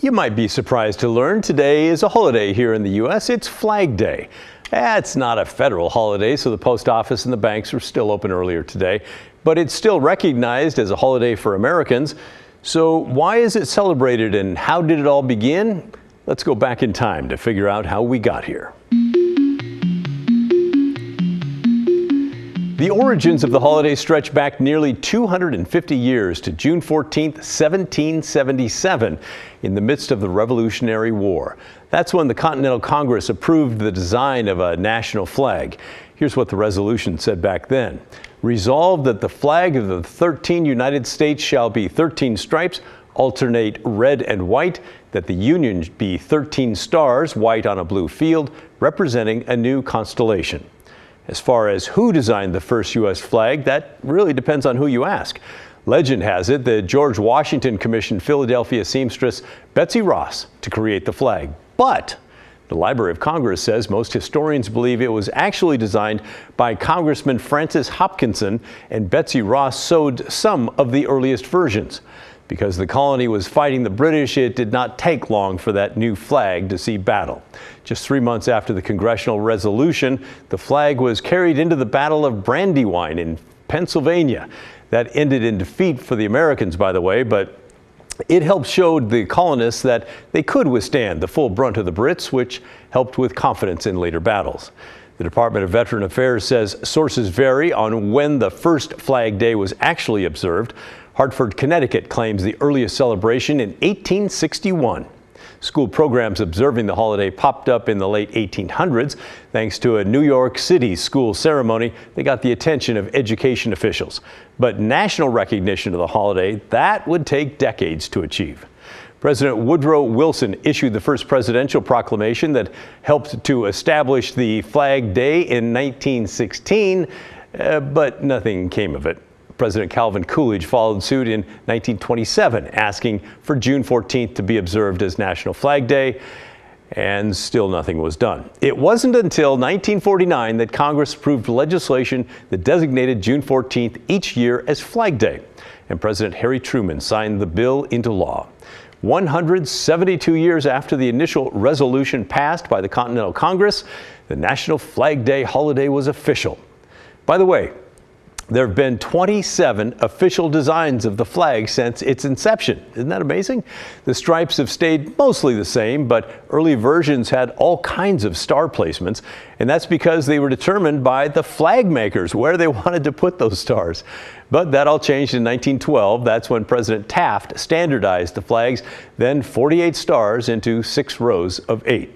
You might be surprised to learn today is a holiday here in the U.S. It's Flag Day. It's not a federal holiday, so the post office and the banks were still open earlier today, but it's still recognized as a holiday for Americans. So why is it celebrated and how did it all begin? Let's go back in time to figure out how we got here. The origins of the holiday stretch back nearly 250 years to June 14, 1777, in the midst of the Revolutionary War. That's when the Continental Congress approved the design of a national flag. Here's what the resolution said back then. Resolved that the flag of the 13 United States shall be 13 stripes, alternate red and white, that the Union be 13 stars, white on a blue field, representing a new constellation. As far as who designed the first U.S. flag, that really depends on who you ask. Legend has it that George Washington commissioned Philadelphia seamstress Betsy Ross to create the flag. But the Library of Congress says most historians believe it was actually designed by Congressman Francis Hopkinson, and Betsy Ross sewed some of the earliest versions. Because the colony was fighting the British, it did not take long for that new flag to see battle. Just 3 months after the congressional resolution, the flag was carried into the Battle of Brandywine in Pennsylvania. That ended in defeat for the Americans, by the way, but it helped show the colonists that they could withstand the full brunt of the Brits, which helped with confidence in later battles. The Department of Veteran Affairs says sources vary on when the first Flag Day was actually observed. Hartford, Connecticut claims the earliest celebration in 1861. School programs observing the holiday popped up in the late 1800s. Thanks to a New York City school ceremony, they got the attention of education officials. But national recognition of the holiday, that would take decades to achieve. President Woodrow Wilson issued the first presidential proclamation that helped to establish the Flag Day in 1916, but nothing came of it. President Calvin Coolidge followed suit in 1927, asking for June 14th to be observed as National Flag Day, and still nothing was done. It wasn't until 1949 that Congress approved legislation that designated June 14th each year as Flag Day, and President Harry Truman signed the bill into law. 172 years after the initial resolution passed by the Continental Congress, the National Flag Day holiday was official. By the way, there have been 27 official designs of the flag since its inception. Isn't that amazing? The stripes have stayed mostly the same, but early versions had all kinds of star placements, and that's because they were determined by the flag makers where they wanted to put those stars. But that all changed in 1912. That's when President Taft standardized the flags, then 48 stars into 6 rows of 8.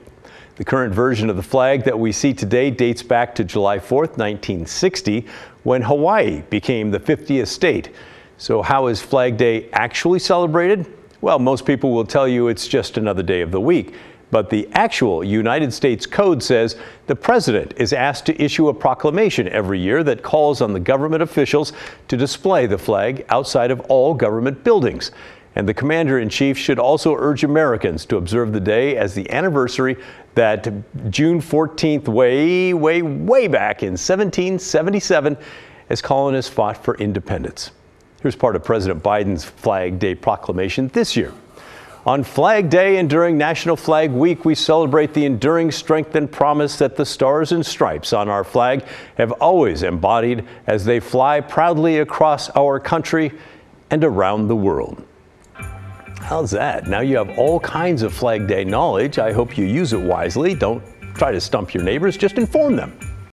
The current version of the flag that we see today dates back to July 4th, 1960, when Hawaii became the 50th state. So how is Flag Day actually celebrated? Well, most people will tell you it's just another day of the week. But the actual United States Code says the president is asked to issue a proclamation every year that calls on the government officials to display the flag outside of all government buildings. And the commander-in-chief should also urge Americans to observe the day as the anniversary that June 14th, way back in 1777, as colonists fought for independence. Here's part of President Biden's Flag Day proclamation this year. On Flag Day and during National Flag Week, we celebrate the enduring strength and promise that the stars and stripes on our flag have always embodied as they fly proudly across our country and around the world. How's that? Now you have all kinds of Flag Day knowledge. I hope you use it wisely. Don't try to stump your neighbors, just inform them.